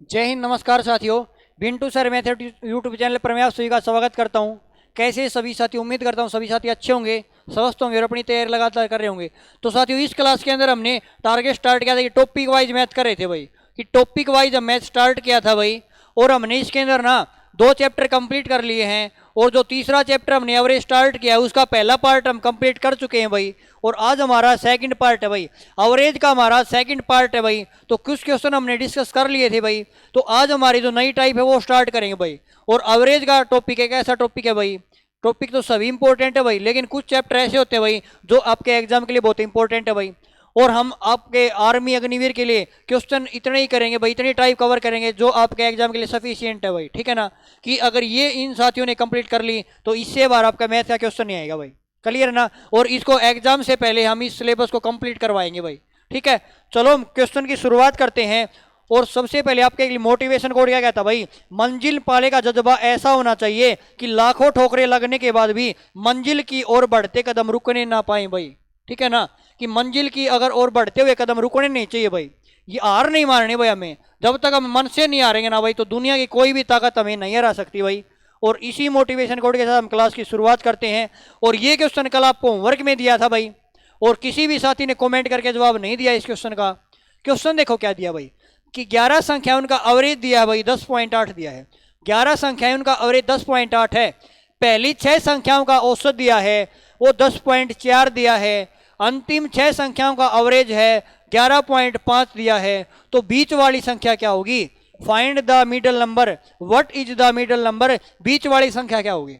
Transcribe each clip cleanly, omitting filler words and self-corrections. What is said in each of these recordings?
जय हिंद, नमस्कार साथियों। बिंटू सर मैथड यूट्यूब चैनल पर मैं आप सभी का स्वागत करता हूं। कैसे सभी साथी, उम्मीद करता हूं सभी साथी अच्छे होंगे, स्वस्थ होंगे और अपनी तैयारी लगातार कर रहे होंगे। तो साथियों, इस क्लास के अंदर हमने टारगेट स्टार्ट किया था कि टॉपिक वाइज मैथ कर रहे थे भाई, कि टॉपिक वाइज हम मैथ स्टार्ट किया था भाई। और हमने इसके अंदर ना 2 चैप्टर कंप्लीट कर लिए हैं, और जो तीसरा चैप्टर हमने एवरेज स्टार्ट किया है उसका पहला पार्ट हम कंप्लीट कर चुके हैं भाई। और आज हमारा सेकंड पार्ट है भाई, एवरेज का हमारा सेकंड पार्ट है भाई। तो कुछ क्वेश्चन हमने डिस्कस कर लिए थे भाई, तो आज हमारी जो नई टाइप है वो स्टार्ट करेंगे भाई। और एवरेज का टॉपिक एक ऐसा टॉपिक है भाई, टॉपिक तो सभी इंपॉर्टेंट है भाई, लेकिन कुछ चैप्टर ऐसे होते हैं भाई जो आपके एग्जाम के लिए बहुत इंपॉर्टेंट है भाई। और हम आपके आर्मी अग्निवीर के लिए क्वेश्चन इतने ही करेंगे भाई, इतनी टाइप कवर करेंगे जो आपके एग्जाम के लिए सफिशियंट है भाई, ठीक है ना। कि अगर ये इन साथियों ने कंप्लीट कर ली तो इससे बार आपका मैथ का क्वेश्चन नहीं आएगा भाई, क्लियर है ना। और इसको एग्जाम से पहले हम इस सिलेबस को कंप्लीट करवाएंगे भाई, ठीक है। चलो हम क्वेश्चन की शुरुआत करते हैं। और सबसे पहले आपके लिए मोटिवेशन कोड क्या कहता भाई, मंजिल पाने का जज्बा ऐसा होना चाहिए कि लाखों ठोकरें लगने के बाद भी मंजिल की ओर बढ़ते कदम रुकने ना पाए भाई, ठीक है ना। कि मंजिल की अगर और बढ़ते हुए कदम रुकने नहीं चाहिए भाई, ये हार नहीं मारने भाई हमें। जब तक हम मन से नहीं हारेंगे ना भाई, तो दुनिया की कोई भी ताकत हमें नहीं हरा सकती भाई। और इसी मोटिवेशन कोड के साथ हम क्लास की शुरुआत करते हैं। और ये क्वेश्चन कल आपको होमवर्क में दिया था भाई, और किसी भी साथी ने कमेंट करके जवाब नहीं दिया इस क्वेश्चन का। क्वेश्चन देखो क्या दिया भाई, कि 11 संख्याएं उनका एवरेज दिया है भाई, 10.8 दिया है। 11 संख्याएं उनका एवरेज 10.8 है। पहली 6 संख्याओं का औसत दिया है वो 10.4 दिया है। अंतिम 6 संख्याओं का एवरेज है 11.5 दिया है। तो बीच वाली संख्या क्या होगी, find the middle number, what is the middle number, बीच वाली संख्या क्या होगी।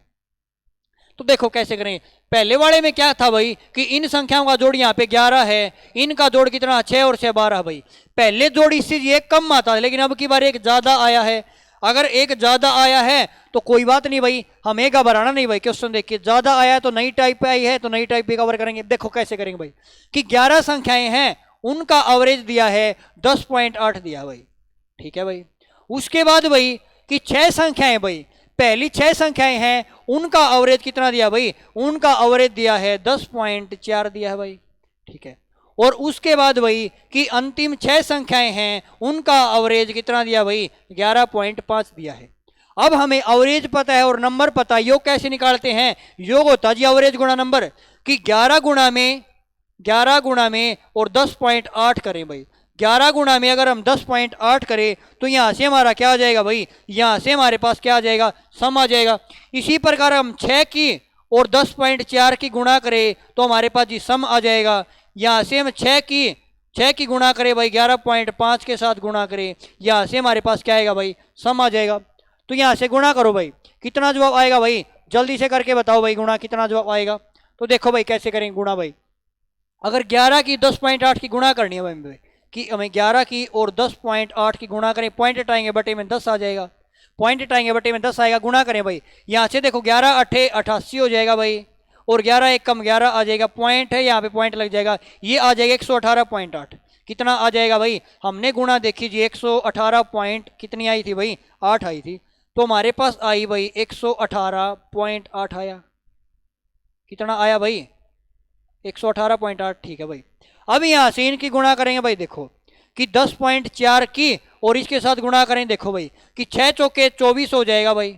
तो देखो कैसे करें। पहले वाले में क्या था भाई, कि इन संख्याओं का जोड़ यहाँ पे 11 है, इनका जोड़ कितना 6 और 6 12 भाई। पहले जोड़ इससे ये कम आता है, लेकिन अब की बार एक ज्यादा आया है। अगर एक ज्यादा आया है तो कोई बात नहीं भाई, हमें घबराना नहीं भाई। क्वेश्चन देखिए, ज्यादा आया है तो नई टाइप पे आई है, तो नई टाइप भी कवर करेंगे। देखो कैसे करेंगे भाई, कि 11 संख्याएं हैं, उनका एवरेज दिया है 10.8 दिया भाई, ठीक है भाई। उसके बाद भाई कि 6 संख्याएं भाई, पहली 6 संख्याएं हैं, उनका एवरेज कितना दिया भाई, उनका एवरेज दिया है 10.4 दिया है भाई, ठीक है। और उसके बाद भाई कि अंतिम 6 संख्याएं हैं, उनका एवरेज कितना दिया भाई, 11.5 दिया है। अब हमें एवरेज पता है और नंबर पता है, योग कैसे निकालते हैं, योग होता है जी एवरेज गुणा नंबर। कि 11 गुणा में और 10.8 करें भाई। 11 गुणा में अगर हम 10.8 करें तो यहां से हमारा क्या आ जाएगा भाई, यहां से हमारे पास क्या आ जाएगा, सम आ जाएगा। इसी प्रकार हम 6 की और 10.4 की गुणा करें तो हमारे पास जी सम आ जाएगा। यहां से हम 6 की गुणा करें भाई, 11.5 के साथ गुणा करें, यहां से हमारे पास क्या आएगा भाई, सम आ जाएगा। तो यहां से गुणा करो भाई, कितना जवाब आएगा भाई, जल्दी से करके बताओ भाई, गुणा कितना जवाब आएगा। तो देखो भाई कैसे करेंगे गुणा भाई। अगर 11 की 10.8 की गुणा करनी है भाई, कि हमें 11 की और 10.8 की गुणा करें, पॉइंट हटाएंगे बटे में 10 आ जाएगा, पॉइंट हटाएंगे बटे में 10 आएगा, गुणा करें भाई। यहाँ से देखो 11 8 88 हो जाएगा भाई, और 11 एक कम 11 आ जाएगा, पॉइंट है यहाँ पे पॉइंट लग जाएगा, ये आ जाएगा 118.8। कितना आ जाएगा भाई, हमने गुणा देखी जी 118 पॉइंट कितनी आई थी भाई, 8 आई थी। तो हमारे पास आई भाई 118.8 आया। कितना आया भाई, 118.8, ठीक है भाई। अब यहां से इनकी गुणा करेंगे भाई, देखो कि 10.4 की और इसके साथ गुणा करें, देखो भाई कि 6 चौके 24 हो जाएगा भाई।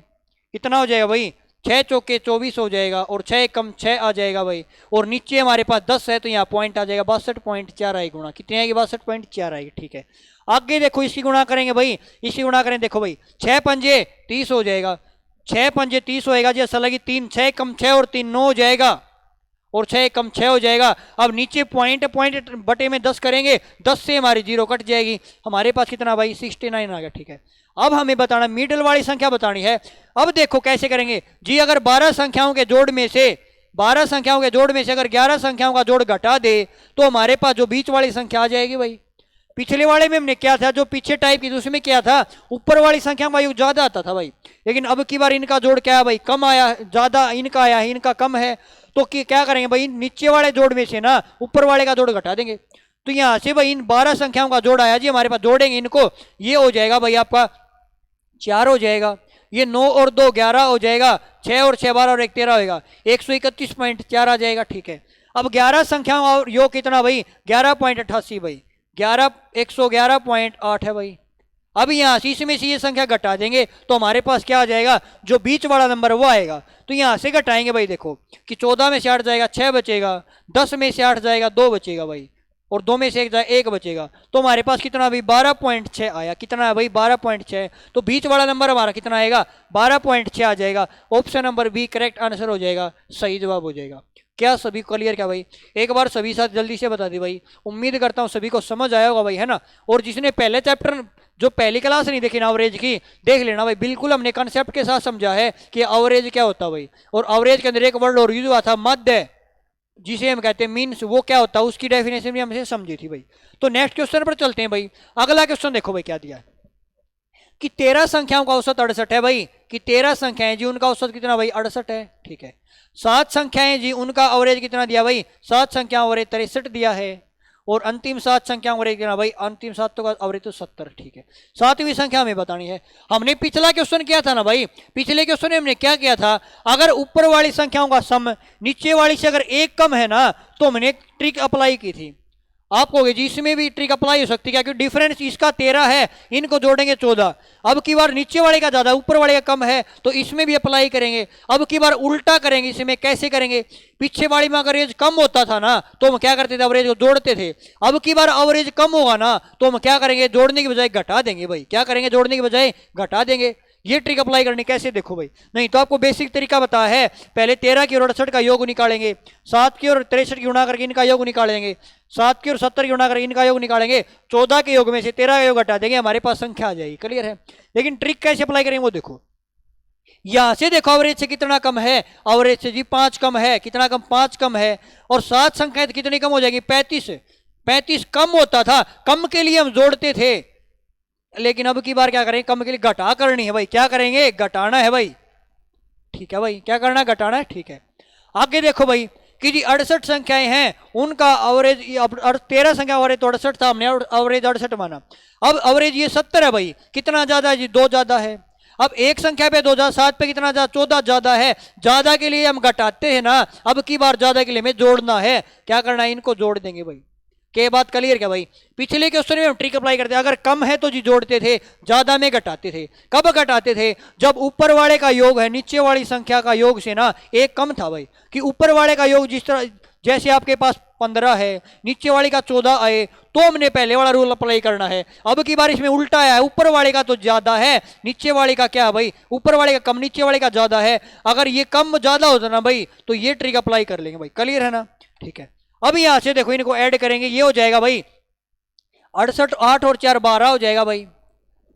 कितना हो जाएगा भाई, 6 चौके 24 हो जाएगा, और 6 कम 6 आ जाएगा भाई। और नीचे हमारे पास 10 है तो यहाँ पॉइंट आ जाएगा, 62.4 आएगी गुणा, कितनी आएगी, 62.4 आएगी, ठीक है। आगे देखो इसकी गुणा करेंगे भाई, इसकी गुणा करें, देखो भाई 6 पंजे 30 हो जाएगा, 6 पंजे 30 होएगा जी, ऐसा लगी 3, 6 कम 6 और 3 9 हो जाएगा, और 6 कम 6 हो जाएगा। अब नीचे पॉइंट बटे में 10 करेंगे, 10 से हमारी 0 कट जाएगी, हमारे पास कितना भाई 69 आ गया, ठीक है। अब हमें बताना मिडिल वाली संख्या बतानी है। अब देखो कैसे करेंगे जी, अगर 12 संख्याओं के जोड़ में से 12 संख्याओं के जोड़ में से अगर 11 संख्याओं का जोड़ घटा दे तो हमारे पास जो बीच वाली संख्या आ जाएगी भाई। पिछले वाले में हमने क्या था, जो पीछे टाइप की उसमें क्या था, ऊपर वाली संख्या का योग ज्यादा आता था भाई, लेकिन अब की बार इनका जोड़ क्या है भाई, कम आया, ज्यादा इनका आया है, इनका कम है। तो क्या करेंगे भाई, नीचे वाले जोड़ में से ना ऊपर वाले का जोड़ घटा देंगे। तो यहां से भाई इन 12 संख्याओं का जोड़ आया जी हमारे पास, जोड़ेंगे इनको, ये हो जाएगा भाई आपका 4 हो जाएगा, ये 9 और 2 11 हो जाएगा, 6 और 6 12 और 1 13 होगा, 131.4 आ जाएगा, ठीक है। अब 11 संख्याओं और योग कितना भाई, 11.88 भाई, 111.8 है भाई। अब यहाँ से इसमें से ये संख्या घटा देंगे तो हमारे पास क्या आ जाएगा, जो बीच वाला नंबर वो आएगा। तो यहाँ से घटाएंगे भाई, देखो कि 14 में से 8 जाएगा 6 बचेगा, 10 में से 8 जाएगा 2 बचेगा भाई, और 2 में से 1 जाएगा 1 बचेगा। तो हमारे पास कितना भाई 12.6 आया। कितना है भाई 12.6। तो बीच वाला नंबर हमारा कितना आएगा 12.6 आ जाएगा। Option number B correct answer हो जाएगा, सही जवाब हो जाएगा। क्या सभी क्लियर क्या भाई? एक बार सभी साथ जल्दी से बता दी भाई, उम्मीद करता हूँ सभी को समझ आया होगा भाई, है ना। और जिसने पहले चैप्टर जो पहली क्लास नहीं देखी ना एवरेज की, देख लेना भाई, बिल्कुल हमने कंसेप्ट के साथ समझा है कि एवरेज क्या होता है भाई। और एवरेज के अंदर एक वर्ड और यूज हुआ था मध्य, जिसे हम कहते हैं मीन्स, वो क्या होता है उसकी डेफिनेशन भी हमसे समझी थी भाई। तो नेक्स्ट क्वेश्चन पर चलते हैं भाई। अगला क्वेश्चन देखो भाई क्या दिया है कि 13 संख्याओं का औसत 68 है भाई, कि 13 संख्याएं जी उनका औसत कितना भाई 68 है, ठीक है। 7 संख्याएं जी उनका एवरेज कितना दिया भाई, 7 संख्याओं एवरेज 63 दिया है। और अंतिम 7 संख्याओं एवरेज कितना भाई, अंतिम 7 का एवरेज तो 70, ठीक है। 7वीं संख्या हमें बतानी है। हमने पिछला क्वेश्चन किया था ना भाई, पिछले क्वेश्चन में हमने क्या किया था, अगर ऊपर वाली संख्याओं का सम नीचे वाली से अगर एक कम है ना, तो हमने ट्रिक अप्लाई की थी। आप कहोगे जी इसमें भी ट्रिक अप्लाई हो सकती है, क्योंकि डिफरेंस इसका 13 है, इनको जोड़ेंगे 14। अब की बार नीचे वाले का ज्यादा ऊपर वाले का कम है, तो इसमें भी अप्लाई करेंगे। अब की बार उल्टा करेंगे, इसमें कैसे करेंगे, पीछे वाली में अगर एवरेज कम होता था ना तो हम क्या करते थे, एवरेज को जोड़ते थे। अब की बार एवरेज कम होगा ना तो हम क्या करेंगे, जोड़ने की बजाय घटा देंगे भाई। क्या करेंगे, जोड़ने की बजाय घटा देंगे। ये ट्रिक अप्लाई करनी कैसे देखो भाई, नहीं तो आपको बेसिक तरीका बताया है। पहले 13 की और 68 का योग निकालेंगे, 7 की और 63 की गुणा करके इनका योग निकालेंगे, 7 की और 70 की गुणा करके इनका योग निकालेंगे, 14 के योग में से 13 का योग हटा देंगे, हमारे पास संख्या आ जाएगी। क्लियर है। लेकिन ट्रिक कैसे अप्लाई करेंगे वो देखो। यहां से देखो एवरेज से कितना कम है, एवरेज से जी 5 कम है। कितना कम, 5 कम है। और 7 संख्या कितनी कम हो जाएगी, 35। 35 कम होता था, कम के लिए हम जोड़ते थे, लेकिन अब की बार क्या करेंगे, कम के लिए घटा करनी है भाई। क्या करेंगे, घटाना है भाई, ठीक है भाई। क्या करना है, घटाना है, ठीक है। आगे देखो भाई कि जी 68 संख्याएं हैं, उनका एवरेज 13 संख्या एवरेज तो 68 था, हमने एवरेज 68 माना। अब एवरेज ये 70 है भाई, कितना ज्यादा है जी, 2 ज्यादा है। अब एक संख्या पे 2 ज्यादा, 7 पे कितना ज्यादा, 14 ज्यादा है। ज्यादा के लिए हम घटाते हैं ना, अब की बार ज्यादा के लिए हमें जोड़ना है। क्या करना है, इनको जोड़ देंगे भाई। के बात क्लियर क्या भाई? पिछले क्वेश्चन में हम ट्रिक अप्लाई करते हैं, अगर कम है तो जी जोड़ते थे, ज्यादा में घटाते थे। कब घटाते थे, जब ऊपर वाले का योग है नीचे वाली संख्या का योग से ना एक कम था भाई। कि ऊपर वाले का योग जिस तरह, जैसे आपके पास 15 है, नीचे वाले का 14 आए, तो हमने पहले वाला रूल अप्लाई करना है। अब की बार इसमें उल्टा आया है, ऊपर वाले का तो ज्यादा है, नीचे वाले का क्या है भाई, ऊपर वाले का कम, नीचे वाले का ज्यादा है। अगर ये कम ज्यादा होता ना भाई, तो ये ट्रिक अप्लाई कर लेंगे भाई। क्लियर है ना, ठीक है। अब यहां से देखो इनको ऐड करेंगे, ये हो जाएगा भाई 68, 8 और 4 12 हो जाएगा भाई,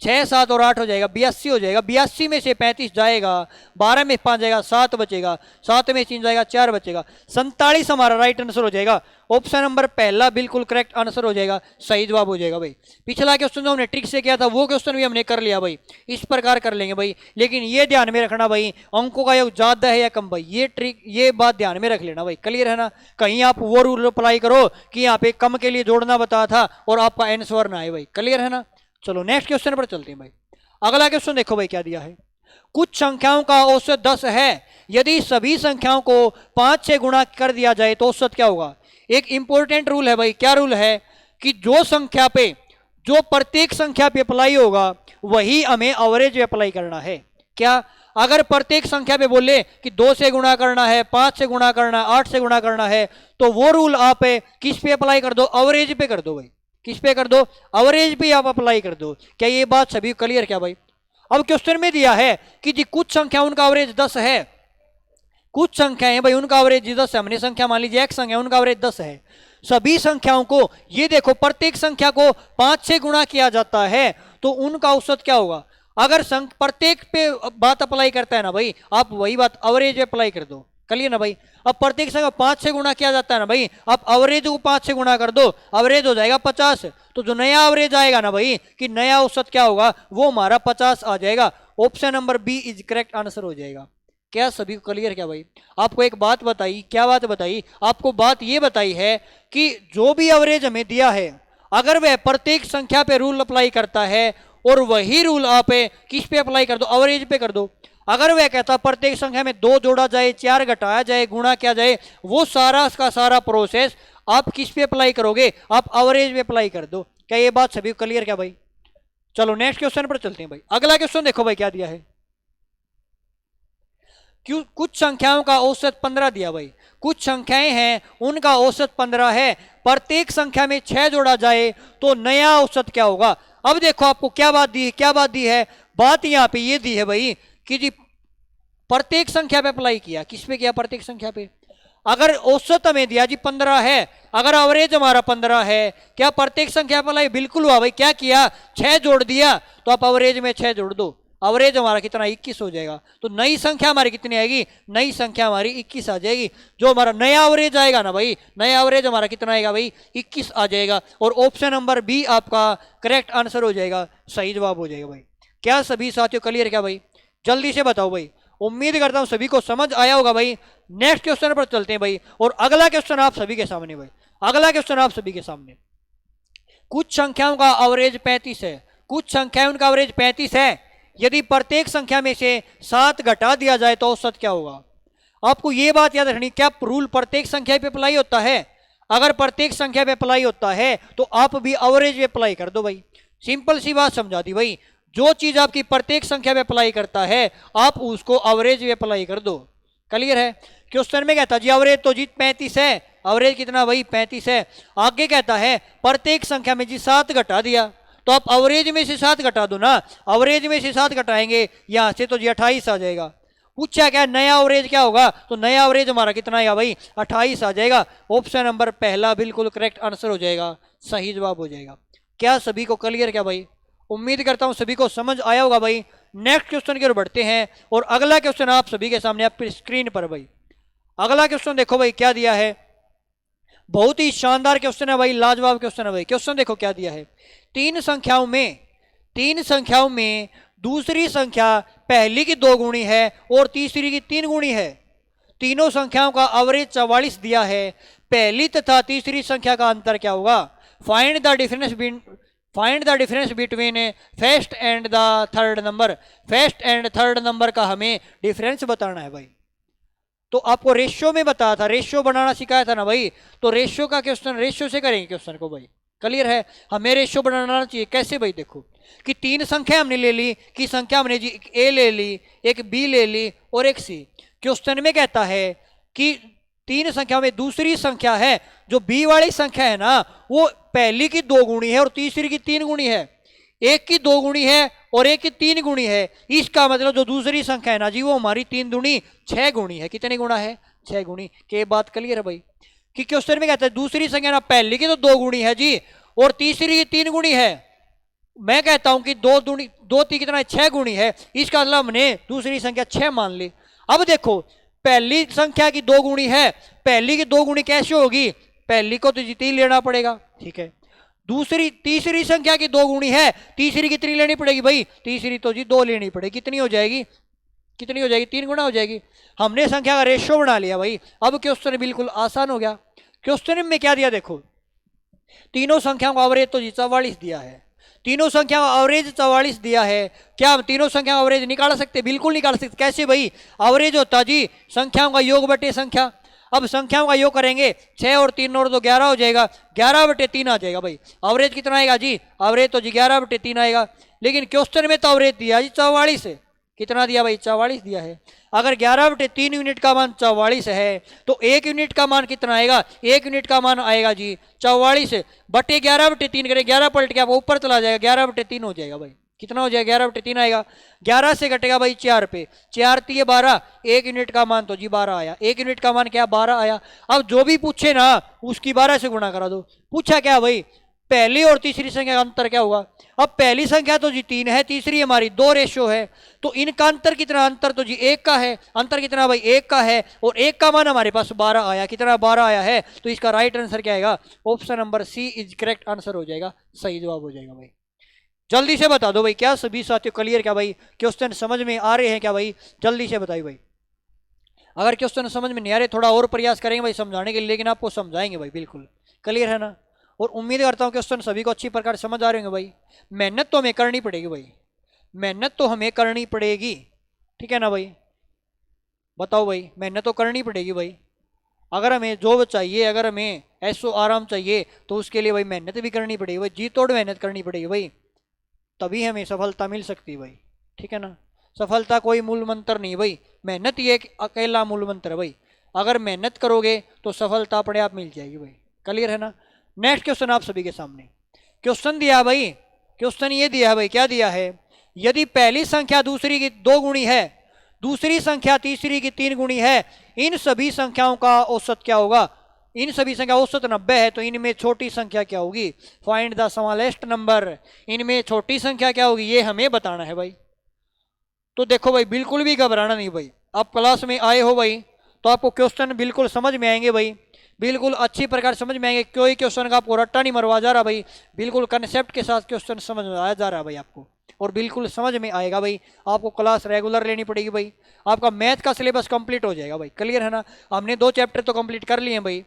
6 7 और 8 हो जाएगा 82 हो जाएगा। 82 में से 35 जाएगा, 12 में 5 जाएगा 7 बचेगा, 7 में 3 जाएगा 4 बचेगा, 47 हमारा राइट आंसर हो जाएगा। ऑप्शन नंबर पहला बिल्कुल करेक्ट आंसर हो जाएगा, सही जवाब हो जाएगा भाई। पिछला क्वेश्चन जो हमने ट्रिक से किया था वो क्वेश्चन भी हमने कर लिया भाई, इस प्रकार कर लेंगे भाई। लेकिन ये ध्यान में रखना भाई, अंकों का योग ज्यादा है या कम भाई, ये ट्रिक ये बात ध्यान में रख लेना भाई। क्लियर है ना, कहीं आप वो रूल अप्लाई करो कि यहाँ पे कम के लिए जोड़ना बताया था और आपका आंसर ना आए भाई। क्लियर है ना। चलो नेक्स्ट क्वेश्चन पर चलते हैं भाई। अगला क्वेश्चन देखो भाई क्या दिया है, कुछ संख्याओं का औसत 10 है, यदि सभी संख्याओं को 5 से गुणा कर दिया जाए तो औसत क्या होगा। एक इंपॉर्टेंट रूल है भाई, क्या रूल है कि जो संख्या पे, जो प्रत्येक संख्या पे अप्लाई होगा वही हमें एवरेज पे अप्लाई करना है। क्या, अगर प्रत्येक संख्या पे बोले कि 2 से गुणा करना है, 5 से गुणा करना है, 8 से गुणा करना है, तो वो रूल आप किस पे अप्लाई कर दो, एवरेज पे कर दो भाई। किस पे कर दो, एवरेज पे आप अप्लाई कर दो। क्या ये बात सभी क्लियर क्या भाई? अब क्वेश्चन में दिया है कि जी कुछ संख्या उनका एवरेज 10 है, कुछ संख्याएं भाई उनका एवरेज 10 है, हमने संख्या मान लीजिए x संख्या, उनका एवरेज 10 है। सभी संख्याओं को, ये देखो प्रत्येक संख्या को 5 से गुणा किया जाता है तो उनका औसत क्या होगा। अगर प्रत्येक पे बात अप्लाई करता है ना भाई, आप वही बात एवरेज पे अप्लाई कर दो। क्लियर ना भाई। अब प्रत्येक संख्या 5 से गुणा किया जाता है ना भाई, आप एवरेज को 5 से गुणा कर दो, एवरेज हो जाएगा 50। तो जो नया एवरेज आएगा ना भाई, कि नया औसत क्या होगा, वो हमारा 50 आ जाएगा। Option number B is correct answer हो जाएगा। क्या सभी क्लियर क्या भाई? आपको एक बात बताई, क्या बात बताई आपको, बात ये बताई है कि जो भी एवरेज हमें दिया है, अगर वह प्रत्येक संख्या पे रूल अप्लाई करता है और वही रूल आप किस पे अप्लाई कर दो, एवरेज पे कर दो। अगर वह कहता प्रत्येक संख्या में 2 जोड़ा जाए, 4 घटाया जाए, गुणा किया जाए, वो सारा का सारा प्रोसेस आप किस पे अप्लाई करोगे, आप एवरेज पे अप्लाई कर दो। क्या ये बात सभी क्लियर क्या भाई? चलो नेक्स्ट क्वेश्चन पर चलते हैं भाई। अगला क्वेश्चन देखो भाई क्या दिया है। क्यों कुछ संख्याओं का औसत 15 दिया भाई। कुछ संख्याएं हैं उनका औसत 15 है, प्रत्येक संख्या में 6 जोड़ा जाए तो नया औसत क्या होगा। अब देखो आपको क्या बात दी है, क्या बात दी है, बात यहां पे ये दी है भाई कि जी प्रत्येक संख्या पे अप्लाई किया। किस पे किया, प्रत्येक संख्या पे। अगर औसत हमें दिया जी 15 है, अगर एवरेज हमारा 15 है, क्या प्रत्येक संख्या पे अप्लाई, बिल्कुल हुआ भाई। क्या किया, 6 जोड़ दिया तो आप एवरेज में 6 जोड़ दो, एवरेज हमारा कितना 21 हो जाएगा। तो नई संख्या हमारी कितनी आएगी, नई संख्या हमारी 21 आ जाएगी। जो हमारा नया एवरेज आएगा ना भाई, नया एवरेज हमारा कितना आएगा भाई, 21 आ जाएगा। और ऑप्शन नंबर बी आपका करेक्ट आंसर हो जाएगा, सही जवाब हो जाएगा भाई। क्या सभी साथियों क्लियर क्या भाई, जल्दी से बताओ भाई। उम्मीद करता हूं सभी को समझ आया होगा भाई। नेक्स्ट क्वेश्चन पर चलते हैं भाई। और अगला क्वेश्चन आप सभी के सामने भाई, अगला क्वेश्चन आप सभी के सामने। कुछ संख्याओं का एवरेज 35 है, कुछ संख्याओं का एवरेज 35 है, यदि प्रत्येक संख्या में से 7 घटा दिया जाए तो औसत क्या होगा। आपको यह बात याद रखनी, क्या रूल प्रत्येक संख्या पे अप्लाई होता है। अगर प्रत्येक संख्या पे अप्लाई होता है तो आप भी एवरेज पे अप्लाई कर दो भाई। सिंपल सी बात समझा दी भाई। जो चीज आपकी प्रत्येक संख्या पे अप्लाई करता है आप उसको एवरेज पे अप्लाई कर दो। क्लियर है। क्वेश्चन में कहता जी एवरेज तो जी 35 है, एवरेज कितना भाई 35 है। आगे कहता है प्रत्येक संख्या में जी 7 घटा दिया, तो आप एवरेज में से 7 घटा दो ना। एवरेज में से 7 घटाएंगे यहां से तो जी 28 आ जाएगा। पूछा क्या नया एवरेज क्या होगा, तो नया एवरेज हमारा कितना आएगा भाई 28 आ जाएगा। ऑप्शन नंबर पहला बिल्कुल करेक्ट आंसर हो जाएगा, सही जवाब हो जाएगा। क्या सभी को क्लियर क्या भाई, उम्मीद करता हूं सभी को समझ आया होगा भाई। नेक्स्ट क्वेश्चन की ओर बढ़ते हैं। और अगला क्वेश्चन आप सभी के सामने आपकी स्क्रीन पर भाई। अगला क्वेश्चन देखो भाई क्या दिया है, बहुत ही शानदार क्वेश्चन है भाई, लाजवाब क्वेश्चन है भाई। क्वेश्चन देखो क्या दिया है। तीन संख्याओं में दूसरी संख्या पहली की 2 गुणी है और तीसरी की 3 गुणी है। तीनों संख्याओं का एवरेज 44 दिया है, पहली तथा तीसरी संख्या का अंतर क्या होगा। Find the difference between first and the third number. First and third number का हमें डिफरेंस बताना है भाई। तो आपको रेशियो में बताया था, रेशियो बनाना सिखाया था ना भाई। तो रेशियो का क्वेश्चन रेशियो से करेंगे क्वेश्चन को भाई। क्लियर है। हमें रेशियो बनाना चाहिए। कैसे भाई, देखो कि 3 संख्या हमने ले ली, कि संख्या हमने जी एक ए ले ली, एक बी ले ली और एक सी। क्वेश्चन में कहता है कि 3 संख्या में दूसरी संख्या है, जो बी वाली संख्या है ना वो पहली की 2 गुणी है और तीसरी की 3 गुणी है। एक की 2 गुणी है और एक की 3 गुणी है। इसका मतलब जो दूसरी संख्या है ना जी वो हमारी 3 दूनी 6 गुणी है। कितनी गुणा है, 6 गुणी। के बात क्लियर है भाई। कि क्वेश्चन में कहता है दूसरी संख्या ना पहली की तो 2 गुणी है जी और तीसरी की 3 गुणी है। मैं कहता हूं कि 2 कितना है 6 गुणी है। इसका मतलब हमने दूसरी संख्या 6 मान ली। अब देखो पहली संख्या की 2 गुणी है, पहली की 2 गुणी कैसे होगी, पहली को तो जी 3 लेना पड़ेगा, ठीक है। तीसरी संख्या की 2 गुणी है, तीसरी कितनी लेनी पड़ेगी भाई, तीसरी तो जी 2 लेनी पड़ेगी। कितनी हो जाएगी, कितनी हो जाएगी, 3 गुना हो जाएगी। हमने संख्या का रेशियो बना लिया भाई। अब क्वेश्चन बिल्कुल आसान हो गया। क्वेश्चन में क्या दिया देखो, तीनों संख्याओं का एवरेज तो जी 44 दिया है। तीनों संख्या का एवरेज 44 दिया है। क्या हम तीनों संख्या का एवरेज निकाल सकते, बिल्कुल निकाल सकते। कैसे भाई, एवरेज होता जी संख्याओं का योग बटे संख्या। अब संख्याओं का योग करेंगे 6 और 3 और 2 11 हो जाएगा, 11 बटे 3 आ जाएगा भाई। एवरेज कितना आएगा जी, एवरेज तो जी 11 बटे 3 आएगा। लेकिन क्वेश्चन में तो एवरेज दिया जी 44 है। कितना दिया भाई, 44 दिया है। अगर 11 बटे 3 यूनिट का मान 44 है तो 1 यूनिट का मान कितना आएगा, 1 यूनिट का मान आएगा जी 44 बटे 11 बटे 3 करें, 11 पलट के आप ऊपर चला जाएगा, 11 बटे 3 हो जाएगा भाई। कितना हो जाएगा, 11 बटे 3 आएगा। 11 से घटेगा भाई 4 पे, 4 3 12, 1 यूनिट का मान तो जी 12 आया। 1 यूनिट का मान क्या, 12 आया। अब जो भी पूछे ना उसकी 12 से गुणा करा दो। पूछा क्या भाई, पहली और तीसरी संख्या का अंतर क्या होगा। अब पहली संख्या तो जी 3 है, तीसरी हमारी 2 रेशियो है, तो इनका अंतर कितना, अंतर तो जी 1 का है। अंतर कितना भाई, 1 का है। और 1 का मान हमारे पास 12 आया। कितना, 12 आया है। तो इसका राइट आंसर क्या आएगा, option number C is correct answer हो जाएगा, सही जवाब हो जाएगा भाई। जल्दी से बता दो भाई, क्या सभी साथियों क्लियर क्या भाई, क्वेश्चन समझ में आ रहे हैं क्या भाई, जल्दी से बताइए भाई। अगर क्वेश्चन समझ में नहीं आ रहे थोड़ा और प्रयास करेंगे भाई समझाने के लिए, लेकिन आपको समझाएंगे भाई बिल्कुल। क्लियर है ना। और उम्मीद करता हूँ क्वेश्चन सभी को अच्छी प्रकार समझ आ रहे होंगे भाई। मेहनत तो हमें करनी पड़ेगी भाई, मेहनत तो हमें करनी पड़ेगी, ठीक है ना भाई। बताओ भाई, मेहनत तो करनी पड़ेगी भाई। अगर हमें जॉब चाहिए, अगर हमें ऐसो आराम चाहिए तो उसके लिए भाई मेहनत भी करनी पड़ेगी भाई, जी तोड़ मेहनत करनी पड़ेगी भाई। तभी हमें सफलता मिल सकती है भाई, ठीक है ना। सफलता कोई मूल मंत्र नहीं भाई, मेहनत ही एक अकेला मूल मंत्र है भाई। अगर मेहनत करोगे तो सफलता अपने आप मिल जाएगी भाई, क्लियर है ना। नेक्स्ट क्वेश्चन आप सभी के सामने क्वेश्चन दिया भाई, क्वेश्चन ये दिया है भाई, क्या दिया है, यदि पहली संख्या दूसरी की 2 गुणी है, दूसरी संख्या तीसरी की 3 गुणी है, इन सभी संख्याओं का औसत क्या होगा। इन सभी संख्या औसत 90 है, तो इनमें छोटी संख्या क्या होगी, फाइंड द स्मॉलेस्ट नंबर। इनमें छोटी संख्या क्या होगी ये हमें बताना है भाई। तो देखो भाई बिल्कुल भी घबराना नहीं भाई, आप क्लास में आए हो भाई तो आपको क्वेश्चन बिल्कुल समझ में आएंगे भाई, बिल्कुल अच्छी प्रकार समझ में आएंगे। कोई क्वेश्चन का आपको रट्टा नहीं मरवा जा रहा भाई, बिल्कुल कंसेप्ट के साथ क्वेश्चन समझ में आया जा रहा है भाई आपको, और बिल्कुल समझ में आएगा भाई। आपको क्लास रेगुलर लेनी पड़ेगी भाई, आपका मैथ का सिलेबस कंप्लीट हो जाएगा भाई, क्लियर है ना। हमने 2 चैप्टर तो कंप्लीट कर लिए हैं भाई,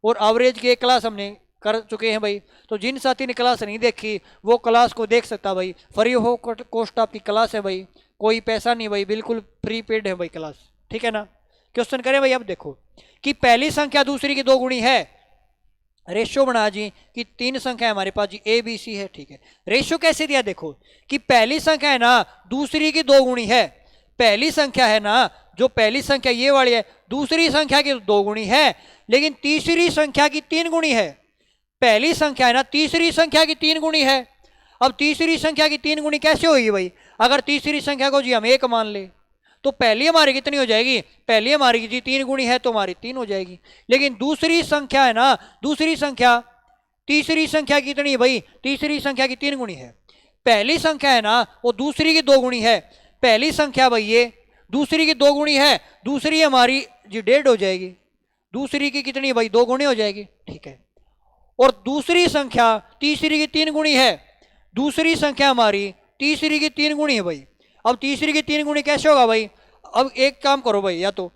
और एवरेज की 1 क्लास हमने कर चुके हैं भाई। तो जिन साथी ने क्लास नहीं देखी वो क्लास को देख सकता भाई, फ्री हो कॉस्ट आपकी क्लास है भाई, कोई पैसा नहीं भाई, बिल्कुल फ्री पेड है भाई क्लास, ठीक है ना। क्वेश्चन करें भाई, अब देखो कि पहली संख्या दूसरी की 2 गुणी है, रेशियो बना जी कि 3 संख्या हमारे पास जी ए बी सी है, ठीक है। रेशियो कैसे दिया, देखो कि पहली संख्या है ना दूसरी की 2 गुणी है, पहली संख्या है ना जो पहली संख्या ये वाली है दूसरी संख्या की 2 गुणी है, लेकिन तीसरी संख्या की 3 गुणी है। पहली संख्या है ना तीसरी संख्या की 3 गुणी है। अब तीसरी संख्या की 3 गुणी कैसे होगी भाई, अगर तीसरी संख्या को जी हम 1 मान ले तो पहली हमारी कितनी हो जाएगी, पहली हमारी जी 3 गुणी है तो हमारी 3 हो जाएगी। लेकिन दूसरी संख्या है ना, दूसरी संख्या तीसरी संख्या कितनी भाई, तीसरी संख्या की 3 गुणी है। पहली संख्या है ना वो दूसरी की 2 गुणी है, पहली संख्या भाई ये दूसरी की 2 गुणी है, दूसरी हमारी जी 1.5 हो जाएगी, दूसरी की कितनी भाई 2 गुणी हो जाएगी, ठीक है। और दूसरी संख्या तीसरी की 3 गुणी है, दूसरी संख्या हमारी तीसरी की 3 गुणी है भाई। अब तीसरी की 3 गुणी कैसे होगा भाई, अब एक काम करो भाई, या तो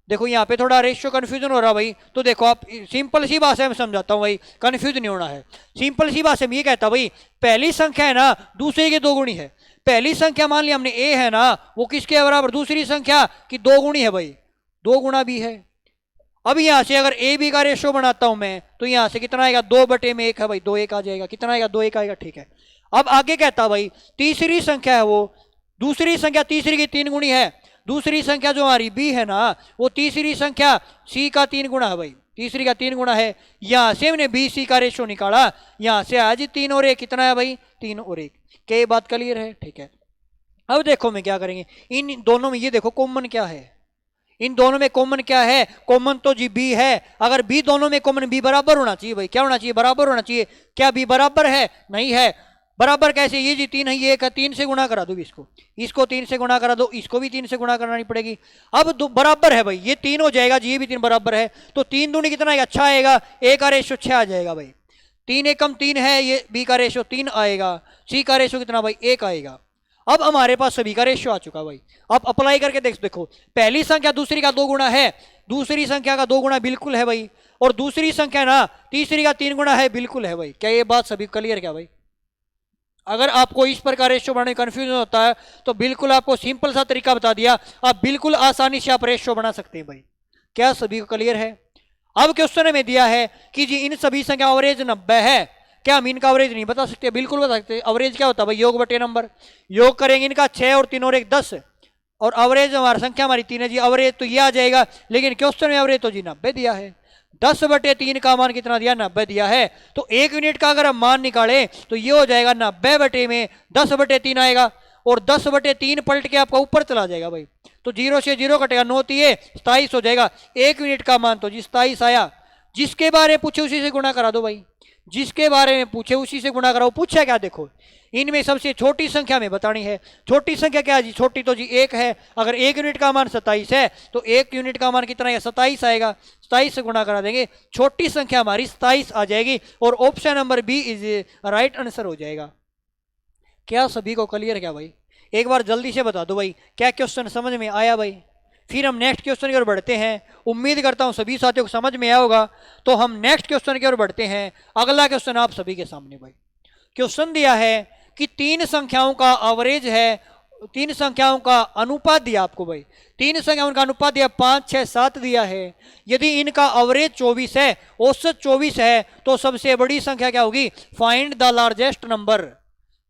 देखो यहाँ पे थोड़ा रेशियो कंफ्यूजन हो रहा भाई, तो देखो आप सिंपल सी भाषा में समझाता हूँ भाई, कंफ्यूज नहीं होना है। सिंपल सी भाषा में ये कहता भाई पहली संख्या है ना दूसरी की 2 गुणी है, पहली संख्या मान लिया हमने ए है ना वो किसके बराबर, दूसरी संख्या की 2 गुणी है भाई, 2 गुणा भी है। अब यहाँ से अगर ए बी का रेशियो बनाता हूं मैं तो यहाँ से कितना आएगा 2/1 है भाई, 2 1 आ जाएगा, कितना आएगा 2 1 आएगा, ठीक है। अब आगे कहता भाई तीसरी संख्या है वो दूसरी संख्या तीसरी की 3 गुणी है, दूसरी संख्या जो हमारी बी है ना वो तीसरी संख्या सी का 3 गुणा है भाई, तीसरी का 3 गुणा है। यहाँ से हमने बी सी का रेशियो निकाला, यहाँ से आज 3 और 1 कितना है भाई 3 और 1, क्या ये बात क्लियर है, ठीक है। अब देखो मैं क्या करेंगे, इन दोनों में ये देखो कॉमन क्या है, इन दोनों में कॉमन क्या है, कॉमन तो जी बी है। अगर बी दोनों में कॉमन बी बराबर होना चाहिए भाई, क्या होना चाहिए बराबर होना चाहिए, क्या बी बराबर है, नहीं है। बराबर कैसे, ये जी 3 है ये 1 है, 3 से गुणा करा दो इसको, इसको 3 से गुणा करा दो, इसको भी 3 से गुणा करानी पड़ेगी। अब बराबर है भाई, ये 3 हो जाएगा जी, ये भी 3 बराबर है, तो 3 दूनी कितना आएगा, अच्छा आएगा, ए का रेशियो 6 आ जाएगा भाई। 3 एकम 3 है, ये बी का रेशियो 3 आएगा, सी का रेशियो कितना भाई 1 आएगा। अब हमारे पास सभी का रेशियो आ चुका भाई। अब अप्लाई करके देखो पहली संख्या दूसरी का 2 गुणा है, दूसरी संख्या का 2 गुणा बिल्कुल है भाई, और दूसरी संख्या ना तीसरी का 3 गुणा है बिल्कुल है भाई। क्या ये बात सभी क्लियर क्या भाई। अगर आपको इस प्रकार रेशियो बनाने में कंफ्यूजन होता है तो बिल्कुल आपको सिंपल सा तरीका बता दिया, आप बिल्कुल आसानी से आप रेशियो बना सकते हैं भाई। क्या सभी को क्लियर है। अब क्वेश्चन में दिया है कि जी इन सभी संख्या एवरेज 90 है, क्या हम इनका एवरेज नहीं बता सकते, बिल्कुल बता सकते। एवरेज क्या होता है भाई, योग बटे नंबर, योग करेंगे इनका 6 और 3 और 1 10, और एवरेज हमारी संख्या हमारी 3 है जी, एवरेज तो ये आ जाएगा, लेकिन क्वेश्चन में एवरेज तो जी 90 दिया है। 10/3 का मान कितना दिया 90 दिया है, तो 1 यूनिट का अगर हम मान निकाले तो ये हो जाएगा 90 में 10/3 आएगा, और 10/3 पलट के आपका ऊपर चला जाएगा भाई, तो 0 से 0 कटेगा, 9 3 27 हो जाएगा। 1 यूनिट का मान तो जी 27 आया। जिसके बारे में पूछे उसी से गुणा करा दो भाई, जिसके बारे में पूछे उसी से गुणा कराओ। पूछा क्या, देखो इनमें सबसे छोटी संख्या में बतानी है। छोटी संख्या क्या है जी, छोटी तो जी 1 है। अगर 1 यूनिट का मान 27 है तो 1 यूनिट का मान कितना है 27 आएगा, 27 से गुणा करा देंगे, छोटी संख्या हमारी 27 आ जाएगी, और option number B is right answer हो जाएगा। क्या सभी को क्लियर क्या भाई, एक बार जल्दी से बता दो भाई, क्या क्वेश्चन समझ में आया भाई। फिर हम नेक्स्ट क्वेश्चन की ओर बढ़ते हैं, उम्मीद करता हूं सभी साथियों को समझ में आया होगा। तो हम नेक्स्ट क्वेश्चन की ओर बढ़ते हैं। अगला क्वेश्चन आप सभी के सामने भाई, क्वेश्चन दिया है कि 3 संख्याओं का एवरेज है, 3 संख्याओं का अनुपात दिया आपको भाई, 3 संख्याओं का अनुपात दिया 5 6 7 दिया है। यदि इनका एवरेज 24 है, औसत 24 है, तो सबसे बड़ी संख्या क्या होगी, फाइंड द लार्जेस्ट नंबर।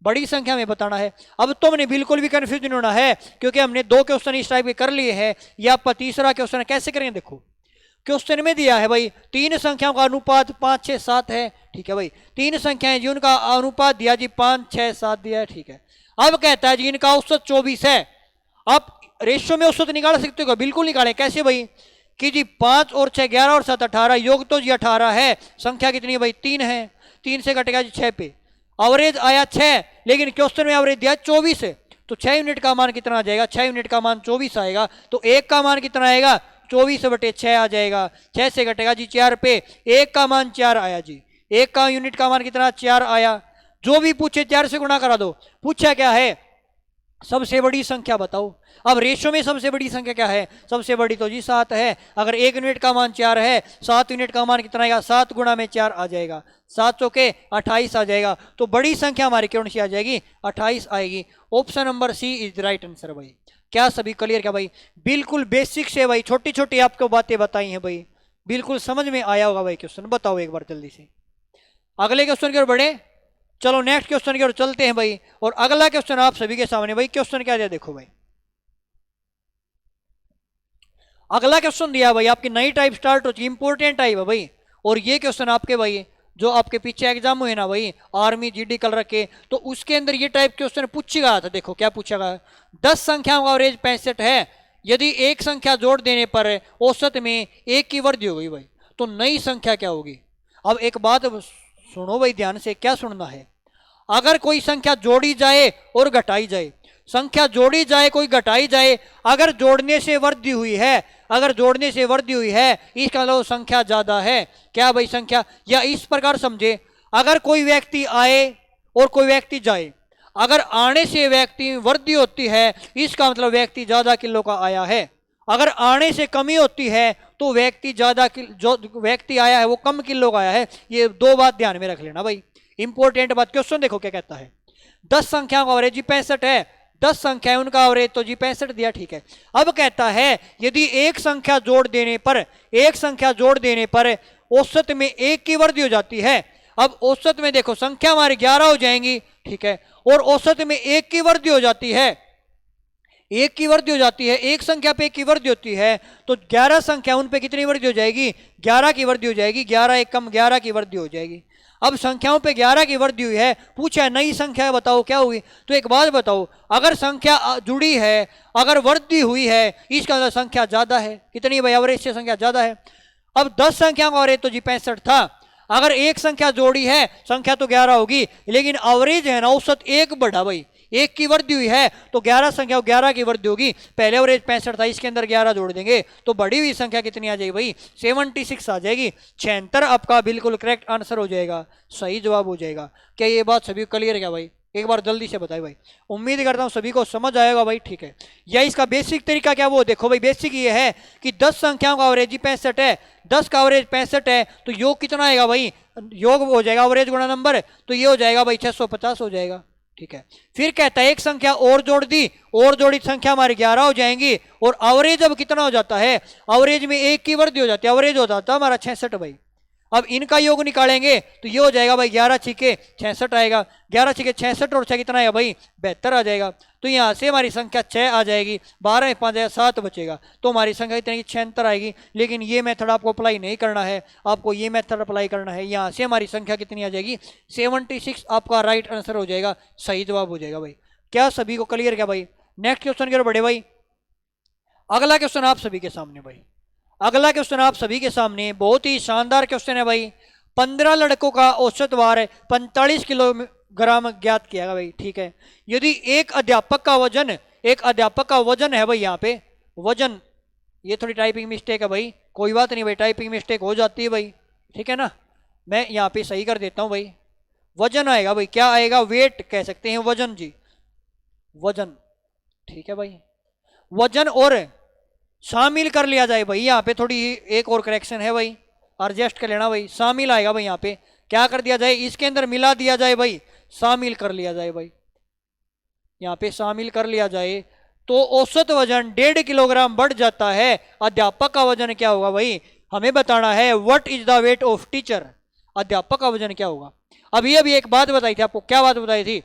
बड़ी संख्या में बताना है। अब तुमने बिल्कुल भी कंफ्यूज नहीं होना है, क्योंकि हमने 2 क्वेश्चन इस टाइप के कर लिए हैं। या आप तीसरा क्वेश्चन कैसे करेंगे, देखो क्वेश्चन में दिया है भाई 3 संख्याओं का अनुपात 5 6 7 है, ठीक है भाई। 3 संख्याएं जी उनका अनुपात दिया जी 5 6 7 दिया है, ठीक है। अब कहता है जी इनका औसत 24 है। आप रेशियो में औसत निकाल सकते हो, बिल्कुल निकालें। कैसे भाई कि जी 5 और 6 11 और 7 18, योग तो जी 18 है। संख्या कितनी है भाई 3 है, 3 से कटेगा जी 6 पे। एवरेज आया 6, लेकिन क्वेश्चन में एवरेज दिया 24 है, तो 6 यूनिट का मान कितना आ जाएगा, 6 यूनिट का मान 24 आएगा। तो 1 का मान कितना आएगा, 24/6 आ जाएगा। 6 से कटेगा जी 4 पे, 1 का मान 4 आया जी। 1 का यूनिट का मान कितना 4 आया। जो भी पूछे 4 से गुणा करा दो। पूछा क्या है, सबसे बड़ी संख्या बताओ। अब रेशियो में सबसे बड़ी संख्या क्या है, सबसे बड़ी तो जी 7 है। अगर 1 यूनिट का मान 4 है, 7 यूनिट का मान कितना आएगा, 7 गुणा में 4 आ जाएगा, 7 चौके 28 आ जाएगा। तो बड़ी संख्या हमारी कौन सी आ जाएगी, 28 आएगी। Option number C is the right answer भाई। क्या सभी क्लियर क्या भाई, बिल्कुल बेसिक से भाई, छोटी छोटी आपको बातें बताई हैं भाई, बिल्कुल समझ में आया होगा भाई। क्वेश्चन बताओ एक बार जल्दी से, अगले क्वेश्चन की ओर बढ़े। चलो नेक्स्ट क्वेश्चन की ओर चलते हैं भाई। और अगला क्वेश्चन आप सभी के सामने भाई, क्वेश्चन क्या दिया देखो भाई। अगला क्वेश्चन दिया भाई, आपकी नई टाइप स्टार्ट हो चुकी, इंपोर्टेंट टाइप है भाई। और ये क्वेश्चन आपके भाई जो आपके पीछे एग्जाम हुए ना भाई, आर्मी जीडी कल रखे, तो उसके अंदर ये टाइप क्वेश्चन पूछेगा था। देखो क्या पूछा गया, 10 संख्याओं का एवरेज 65 है। यदि एक संख्या जोड़ देने पर औसत में 1 की वृद्धि हो गई भाई, तो नई संख्या क्या होगी। अब एक बात सुनो भाई ध्यान से, क्या सुनना है। अगर कोई संख्या जोड़ी जाए और घटाई जाए, संख्या जोड़ी जाए कोई घटाई जाए, अगर जोड़ने से वृद्धि हुई है, अगर जोड़ने से वृद्धि हुई है, इसका मतलब संख्या ज्यादा है। क्या भाई संख्या, या इस प्रकार समझे, अगर कोई व्यक्ति आए और कोई व्यक्ति जाए, अगर आने से व्यक्ति में वृद्धि होती है, इसका मतलब व्यक्ति ज्यादा किलो का आया है। अगर आने से कमी होती है तो व्यक्ति ज्यादा, जो व्यक्ति आया है वो कम किलो का आया है। ये 2 बात ध्यान में रख लेना भाई, इंपॉर्टेंट बात। क्वेश्चन देखो क्या कहता है, 10 संख्याओं का एवरेज जी 65 है। 10 संख्या है, उनका एवरेज तो जी 65 दिया, ठीक है। अब कहता है यदि एक संख्या जोड़ देने पर, एक संख्या जोड़ देने पर औसत में 1 की वृद्धि हो जाती है। अब औसत में देखो संख्या हमारी 11 हो जाएंगी, ठीक है, और औसत में 1 की वृद्धि हो जाती है, 1 की वृद्धि हो जाती है, एक संख्या पे 1 की वृद्धि होती है, तो 11 संख्या उन पे कितनी वृद्धि हो जाएगी, 11 की वृद्धि हो जाएगी। 11 एक कम 11 की वृद्धि हो जाएगी। अब संख्याओं पे 11 की वृद्धि हुई है, पूछा है नई संख्या बताओ क्या हुई। तो एक बात बताओ, अगर संख्या जुड़ी है, अगर वृद्धि हुई है, इसका मतलब संख्या ज्यादा है। कितनी भाई, एवरेज से संख्या ज्यादा है। अब 10 संख्या का एवरेज तो जी 65 था। अगर एक संख्या जोड़ी है, संख्या तो 11 होगी, लेकिन एवरेज है ना, औसत 1 बढ़ा भाई, 1 की वृद्धि हुई है, तो 11 संख्या 11 की वृद्धि होगी। पहले एवरेज 65 था, इसके अंदर 11 जोड़ देंगे तो बढ़ी हुई संख्या कितनी आ जाएगी भाई, 76 आ जाएगी। 76 आपका बिल्कुल करेक्ट आंसर हो जाएगा, सही जवाब हो जाएगा। क्या ये बात सभी क्लियर है क्या भाई, एक बार जल्दी से बताए भाई। उम्मीद करता हूं सभी को समझ आएगा भाई, ठीक है। या इसका बेसिक तरीका क्या, वो देखो भाई। बेसिक ये है कि 10 संख्याओं का एवरेज 65 है, 10 का एवरेज 65 है, तो योग कितना आएगा भाई, योग हो जाएगा एवरेज गुणा नंबर, तो ये हो जाएगा भाई 650 हो जाएगा, ठीक है। फिर कहता है एक संख्या और जोड़ दी, और जोड़ी संख्या हमारी 11 हो जाएंगी, और एवरेज अब कितना हो जाता है, एवरेज में 1 की वृद्धि हो जाती है, एवरेज हो जाता है हमारा 66 भाई। अब इनका योग निकालेंगे तो ये हो जाएगा भाई 11 छिके 66 आएगा, 11 छिके 66 और 6 कितना आएगा भाई 72 आ जाएगा। तो यहाँ से हमारी संख्या 6 आ जाएगी, 12 में 5 जाएगा 7 बचेगा, तो हमारी संख्या इतनी 76 आएगी। लेकिन ये मेथड आपको अप्लाई नहीं करना है, आपको ये मेथड अप्लाई करना है। यहाँ से हमारी संख्या कितनी आ जाएगी 76, आपका राइट आंसर हो जाएगा, सही जवाब हो जाएगा भाई। क्या सभी को क्लियर क्या भाई। नेक्स्ट क्वेश्चन की ओर बढ़े भाई। अगला क्वेश्चन आप सभी के सामने भाई, अगला क्वेश्चन आप सभी के सामने बहुत ही शानदार क्वेश्चन है भाई। 15 लड़कों का औसत भार 45 किलोग्राम ज्ञात किया भाई, ठीक है। यदि एक अध्यापक का वजन, एक अध्यापक का वजन है भाई, यहाँ पे वजन, ये थोड़ी टाइपिंग मिस्टेक है भाई, कोई बात नहीं भाई, टाइपिंग मिस्टेक हो जाती है भाई, ठीक है ना। मैं यहाँ पे सही कर देता हूँ भाई। वजन आएगा भाई, क्या आएगा, वेट कह सकते हैं, वजन जी, वजन, ठीक है भाई। वजन और शामिल कर लिया जाए भाई, यहाँ पे थोड़ी एक और करेक्शन है भाई, एडजस्ट कर लेना भाई। शामिल आएगा भाई, यहाँ पे क्या कर दिया जाए, इसके अंदर मिला दिया जाए भाई, शामिल कर लिया जाए भाई, यहाँ पे शामिल कर लिया जाए तो औसत वजन 1.5 किलोग्राम बढ़ जाता है। अध्यापक का वजन क्या होगा भाई, हमें बताना है। What is the weight of teacher, अध्यापक का वजन क्या होगा। अभी एक बात बताई थी आपको, क्या बात बताई थी,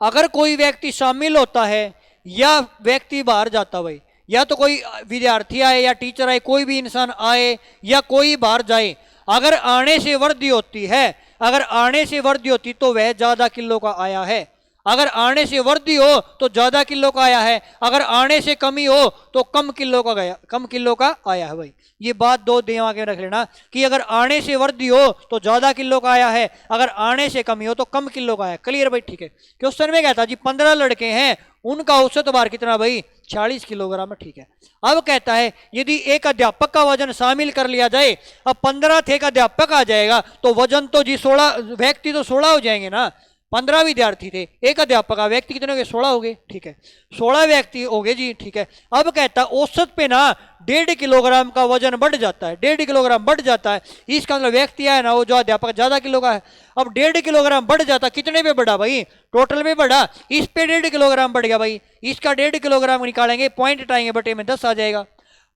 अगर कोई व्यक्ति शामिल होता है या व्यक्ति बाहर जाता भाई, या तो कोई विद्यार्थी आए या टीचर आए, कोई भी इंसान आए या कोई बाहर जाए, अगर आने से वृद्धि होती है, अगर आने से वृद्धि होती तो वह ज्यादा किलो का आया है। अगर आने से वृद्धि हो तो ज्यादा किलो का आया है, अगर आने से कमी हो तो कम किलो का गया, कम किलो का आया है भाई। ये बात दो दिमाग में रख लेना कि अगर आने से वृद्धि हो तो ज्यादा किलो का आया है, अगर आने से कमी हो तो कम किलो का आया। क्लियर भाई? ठीक है। क्वेश्चन में कहता जी 15 लड़के हैं, उनका औसत भार कितना भाई? 40 किलोग्राम है। ठीक है। अब कहता है यदि एक अध्यापक का वजन शामिल कर लिया जाए, अब 15 थे, एक अध्यापक आ जाएगा तो वजन तो जी 16 व्यक्ति तो 16 हो जाएंगे ना। 15 विद्यार्थी थे, एक अध्यापक का, व्यक्ति कितने हो गए? 16 हो गए। ठीक है, 16 व्यक्ति हो गए जी। ठीक है। अब कहता है औसत पे ना 1.5 किलोग्राम का वजन बढ़ जाता है, 1.5 किलोग्राम बढ़ जाता है। इसका मतलब व्यक्ति है ना वो जो अध्यापक ज्यादा किलो का है, अब 1.5 किलोग्राम बढ़ जाता, कितने पे बढ़ा भाई? टोटल में बढ़ा। इस पे 1.5 किलोग्राम बढ़ गया भाई, इसका 1.5 किलोग्राम निकालेंगे, पॉइंट हटाएंगे, बटे में 10 आ जाएगा।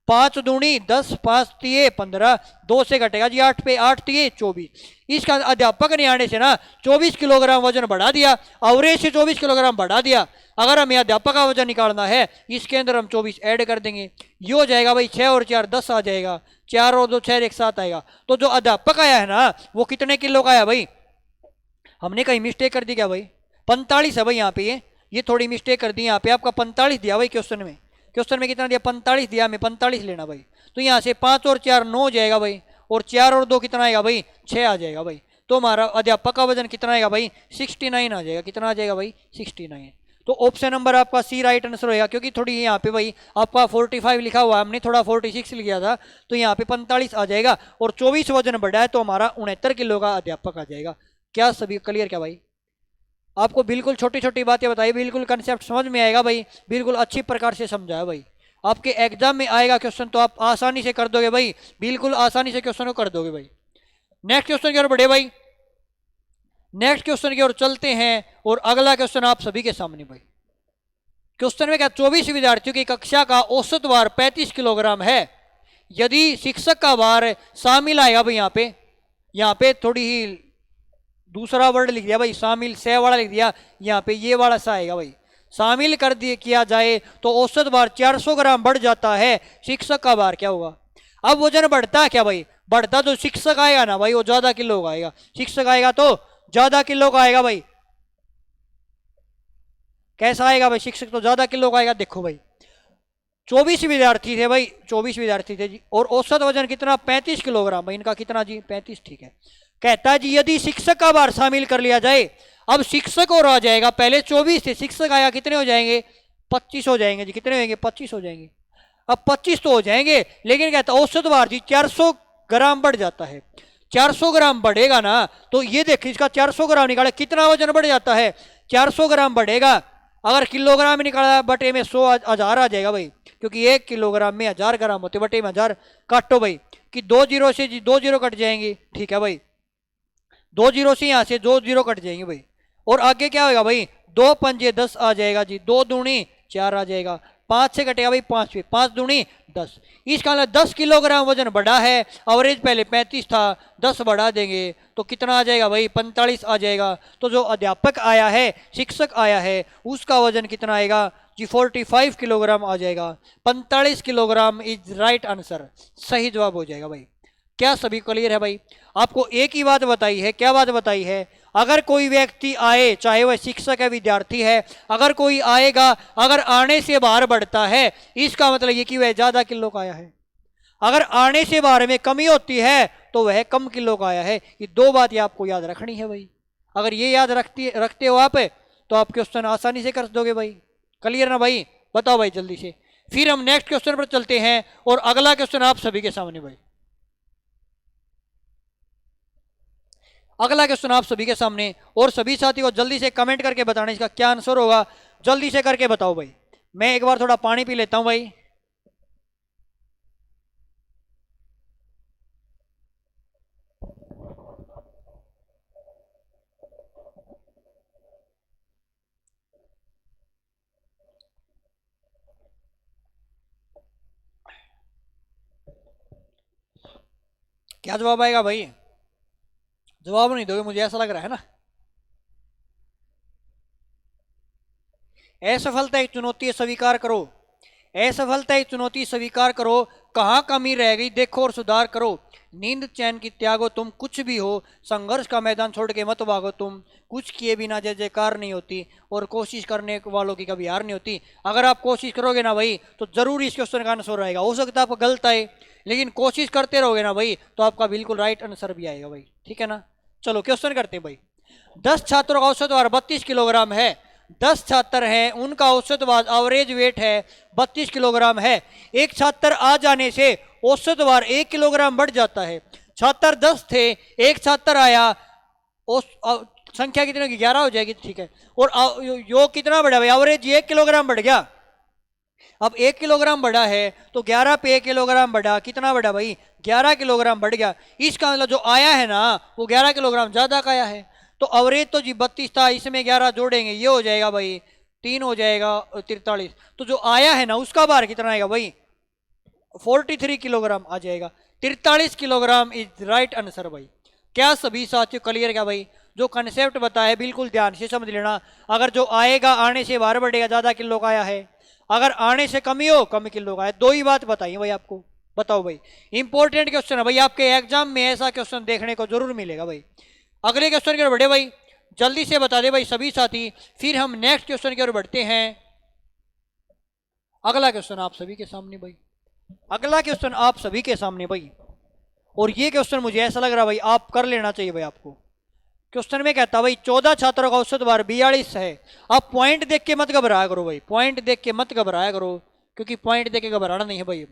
5 दूनी 10, 5 तिये 15, 2 से घटेगा जी 8 पे, 8 तिये 24। इसका अध्यापक ने आने से ना 24 किलोग्राम वजन बढ़ा दिया, एवरेज से 24 किलोग्राम बढ़ा दिया। अगर हमें अध्यापक का वजन निकालना है, इसके अंदर हम 24 ऐड कर देंगे, ये हो जाएगा भाई 6 और 4 10 आ जाएगा, 4 और 2 6 एक साथ आएगा। तो जो अध्यापक आया है ना वो कितने किलो का आया भाई? हमने कहीं मिस्टेक कर दी क्या भाई? 45 है भाई यहाँ पे, ये थोड़ी मिस्टेक कर दी यहाँ पे, आपका 45 दिया भाई क्वेश्चन में। क्वेश्चन में कितना दिया? 45 दिया, हमें 45 लेना भाई। तो यहाँ से 5 और 4 9 हो जाएगा भाई, और 4 और 2 कितना आएगा भाई? 6 आ जाएगा भाई। तो हमारा अध्यापक का वजन कितना आएगा भाई? 69 आ जाएगा। कितना आ जाएगा भाई? 69। तो ऑप्शन नंबर आपका सी राइट आंसर होगा, क्योंकि थोड़ी यहाँ पे भाई आपका 45 लिखा हुआ है, हमने थोड़ा 46 लिखा था, तो यहाँ पे 45 आ जाएगा, और 24 वजन बढ़ा है तो हमारा 69 किलो का अध्यापक आ जाएगा। क्या सभी क्लियर क्या भाई? आपको बिल्कुल छोटी छोटी बातें बताई, बिल्कुल कंसेप्ट समझ में आएगा भाई, बिल्कुल अच्छी प्रकार से समझाया भाई। आपके एग्जाम में आएगा क्वेश्चन तो आप आसानी से कर दोगे भाई, बिल्कुल आसानी से क्वेश्चन को कर दोगे भाई। नेक्स्ट क्वेश्चन की ओर बढ़े भाई, नेक्स्ट क्वेश्चन की ओर चलते हैं, और अगला क्वेश्चन आप सभी के सामने भाई। क्वेश्चन में क्या? 24 विद्यार्थियों की कक्षा का औसत भार 35 किलोग्राम है। यदि शिक्षक का भार शामिल आएगा भाई, यहाँ पे थोड़ी ही दूसरा वर्ड लिख दिया भाई, शामिल से वाला लिख दिया, यहाँ पे ये वाला सा आएगा भाई। शामिल कर दिए किया जाए तो औसत भार 400 ग्राम बढ़ जाता है, शिक्षक का भार क्या होगा? अब वजन बढ़ता है क्या भाई? बढ़ता तो शिक्षक आएगा ना भाई, वो ज्यादा किलो का आएगा, शिक्षक आएगा तो ज्यादा किलो का आएगा भाई। कैसा आएगा भाई? शिक्षक तो ज्यादा किलो का आएगा। देखो भाई 24 विद्यार्थी थे भाई, 24 विद्यार्थी थे जी, और औसत वजन कितना? 35 किलोग्राम भाई। इनका कितना जी? 35। ठीक है। कहता है जी यदि शिक्षक का भार शामिल कर लिया जाए, अब शिक्षक और आ जाएगा, पहले 24 थे, शिक्षक आया, कितने हो जाएंगे? 25 हो जाएंगे जी। कितने होंगे? 25 हो जाएंगे। अब 25 तो हो जाएंगे, लेकिन कहता है औसत भार जी 400 ग्राम बढ़ जाता है। 400 ग्राम बढ़ेगा ना, तो ये देखिए इसका 400 ग्राम निकाले, कितना वजन बढ़ जाता है? 400 ग्राम बढ़ेगा। अगर किलोग्राम निकाला बटे में 100 हजार आ जाएगा भाई, क्योंकि 1 किलोग्राम में 1000 ग्राम होते, बटे में 1000 काटो भाई, कि 2 जीरो से जी 2 जीरो कट जाएंगे। ठीक है भाई, 2 जीरो से यहाँ से 2 जीरो कट जाएंगे भाई, और आगे क्या होगा भाई? 2 पंजे 10 आ जाएगा जी, 2 दूनी 4 आ जाएगा, 5 से कटेगा भाई 5 पे, 5 दूनी 10। इसका मतलब 10 किलोग्राम वजन बढ़ा है, एवरेज पहले 35 था, 10 बढ़ा देंगे तो कितना आ जाएगा भाई? 45 आ जाएगा। तो जो अध्यापक आया है, शिक्षक आया है, उसका वजन कितना आएगा जी? 45 किलोग्राम आ जाएगा। 45 किलोग्राम इज राइट आंसर, सही जवाब हो जाएगा भाई। क्या सभी क्लियर है भाई? आपको एक ही बात बताई है, क्या बात बताई है? अगर कोई व्यक्ति आए, चाहे वह शिक्षक है विद्यार्थी है, अगर कोई आएगा, अगर आने से भार बढ़ता है, इसका मतलब ये कि वह ज्यादा किलो का आया है। अगर आने से भार में कमी होती है तो वह कम किलो का आया है। ये दो बात ये आपको याद रखनी है भाई। अगर ये याद रखते हो आप, तो आप क्वेश्चन आसानी से कर दोगे भाई। क्लियर ना भाई? बताओ भाई जल्दी से। फिर हम नेक्स्ट क्वेश्चन पर चलते हैं, और अगला क्वेश्चन आप सभी के सामने भाई। अगला क्वेश्चन आप सभी के सामने, और सभी साथी को जल्दी से कमेंट करके बताना इसका क्या आंसर होगा, जल्दी से करके बताओ भाई। मैं एक बार थोड़ा पानी पी लेता हूं भाई। क्या जवाब आएगा भाई? जवाब नहीं दोगे मुझे ऐसा लग रहा है ना। असफलता एक चुनौती है, स्वीकार करो। असफलता एक चुनौती स्वीकार करो, कहाँ कमी रह गई देखो और सुधार करो। नींद चैन की त्यागो तुम कुछ भी हो, संघर्ष का मैदान छोड़ के मत भागो तुम। कुछ किए बिना जय जयकार नहीं होती, और कोशिश करने वालों की कभी हार नहीं होती। अगर आप कोशिश करोगे ना भाई तो जरूर इस क्वेश्चन का आंसर आएगा। हो सकता है आपका गलत आए, लेकिन कोशिश करते रहोगे ना भाई तो आपका बिल्कुल राइट आंसर भी आएगा भाई। ठीक है ना। चलो क्वेश्चन करते हैं भाई। 10 छात्रों का औसत भार 32 किलोग्राम है। 10 छात्र हैं, उनका औसत भार एवरेज वेट है 32 किलोग्राम है। एक छात्र आ जाने से औसत भार 1 किलोग्राम बढ़ जाता है। छात्र 10 थे, एक छात्र आया, संख्या कितनी होगी 11 हो जाएगी। ठीक है। और योग कितना बढ़ा भाई, एवरेज 1 किलोग्राम बढ़ गया। अब 1 किलोग्राम बढ़ा है तो 11 पे 1 किलोग्राम बढ़ा, कितना बढ़ा भाई 11 किलोग्राम बढ़ गया। इसका मतलब जो आया है ना वो 11 किलोग्राम ज्यादा का आया है। तो एवरेज तो जी 32 था, इसमें 11 जोड़ेंगे ये हो जाएगा भाई 3 हो जाएगा 43। तो जो आया है ना उसका भार कितना आएगा भाई 43 किलोग्राम आ जाएगा। 43 किलोग्राम इज राइट आंसर भाई। क्या सभी साथियों क्लियर क्या भाई। जो कंसेप्ट बताया बिल्कुल ध्यान से समझ लेना। अगर जो आएगा आने से भार बढ़ेगा, ज्यादा किलो का आया है। अगर आने से कमी हो कम किलो का है। दो ही बात बताइए भाई आपको। बताओ भाई, इंपॉर्टेंट क्वेश्चन है भाई, आपके एग्जाम में ऐसा क्वेश्चन देखने को जरूर मिलेगा भाई। अगले क्वेश्चन की ओर बढ़े भाई, जल्दी से बता दे भाई सभी साथी, फिर हम नेक्स्ट क्वेश्चन की ओर बढ़ते हैं। अगला क्वेश्चन आप सभी के सामने भाई, अगला क्वेश्चन आप सभी के सामने भाई। और ये क्वेश्चन मुझे ऐसा लग रहा भाई आप कर लेना चाहिए भाई आपको। क्वेश्चन में कहता भाई 14 छात्रों का औसत भार 42 है। आप पॉइंट देख के मत घबराया करो भाई, पॉइंट देख के मत घबराया करो, क्योंकि पॉइंट देख के घबराना नहीं है भाई।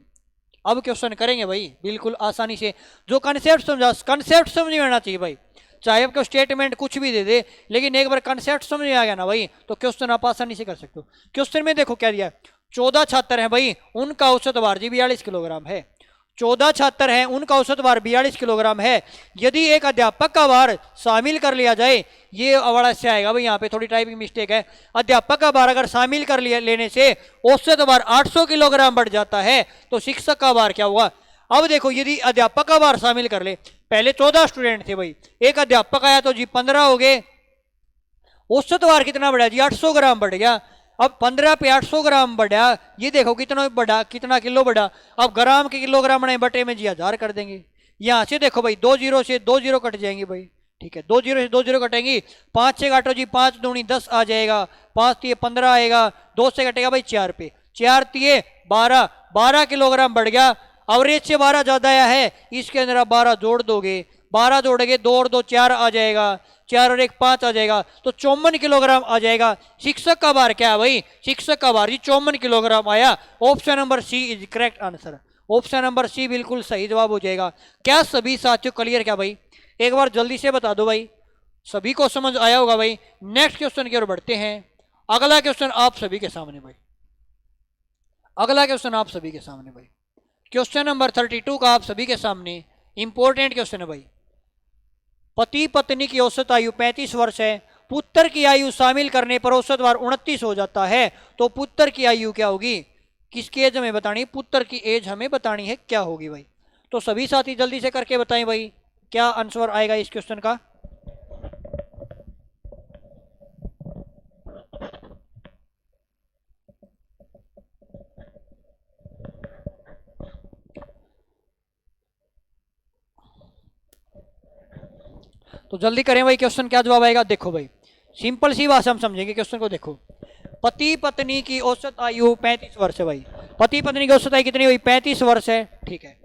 अब क्वेश्चन करेंगे भाई बिल्कुल आसानी से। जो कंसेप्ट समझा, कंसेप्ट समझ में आना चाहिए भाई। चाहे आपको स्टेटमेंट कुछ भी दे दे, लेकिन एक बार कंसेप्ट समझ में आ गया ना भाई तो क्वेश्चन आप आसानी से कर सकते हो। क्वेश्चन में देखो क्या दिया, 14 छात्र हैं भाई, उनका औसत भार जी 42 किलोग्राम है। 14 छात्र हैं, उनका औसत भार 42 किलोग्राम है। यदि एक अध्यापक का भार शामिल कर लिया जाए, ये बड़ा से आएगा भाई, यहाँ पे थोड़ी टाइपिंग मिस्टेक है। अध्यापक का भार अगर शामिल कर लिया लेने से औसत भार 800 किलोग्राम बढ़ जाता है, तो शिक्षक का भार क्या होगा। अब देखो यदि अध्यापक का भार शामिल कर ले, पहले 14 स्टूडेंट थे भाई, एक अध्यापक आया तो जी 15 हो गए। औसत भार कितना बढ़ा जी 800 ग्राम बढ़ गया। अब 15 पे 800 ग्राम बढ़ा, ये देखो कितना बढ़ा, कितना किलो बढ़ा। अब ग्राम के किलोग्राम बनाए बटे में जी 1000 कर देंगे। यहाँ से देखो भाई 2 जीरो से 2 जीरो कट जाएंगे भाई। ठीक है, 2 जीरो से 2 जीरो कटेंगी, 5 से काटो जी 5 दूनी 10 आ जाएगा, 5 तिये 15 आएगा, 2 से कटेगा भाई 4 पे, 4 तिये 12, 12 किलोग्राम बढ़ गया। एवरेज से 12 ज्यादा आया है, इसके अंदर आप 12 जोड़ दोगे, 12 जोड़ेंगे 2 और 2 4 आ जाएगा, 4 और 1 5 आ जाएगा, तो 54 किलोग्राम आ जाएगा। शिक्षक का भार क्या है भाई, शिक्षक का भार 54 किलोग्राम आया। Option number C is correct answer. Option number C बिल्कुल सही जवाब हो जाएगा। क्या सभी साथियों क्लियर क्या भाई, एक बार जल्दी से बता दो भाई, सभी को समझ आया होगा भाई। नेक्स्ट क्वेश्चन की ओर बढ़ते हैं। अगला क्वेश्चन आप सभी के सामने भाई, अगला क्वेश्चन आप सभी के सामने भाई, क्वेश्चन नंबर 32 का आप सभी के सामने इंपॉर्टेंट क्वेश्चन है भाई। पति पत्नी की औसत आयु 35 वर्ष है, पुत्र की आयु शामिल करने पर औसत भार 29 हो जाता है, तो पुत्र की आयु क्या होगी, किसकी एज हमें बतानी, पुत्र की एज हमें बतानी है, क्या होगी भाई। तो सभी साथी जल्दी से करके बताएं भाई क्या आंसर आएगा इस क्वेश्चन का। तो जल्दी करें भाई, क्वेश्चन क्या जवाब आएगा। देखो भाई सिंपल सी भाषा हम समझेंगे क्वेश्चन को। देखो पति पत्नी की औसत आयु 35 वर्ष है भाई, पति पत्नी की औसत आयु कितनी हुई 35 वर्ष है। ठीक है,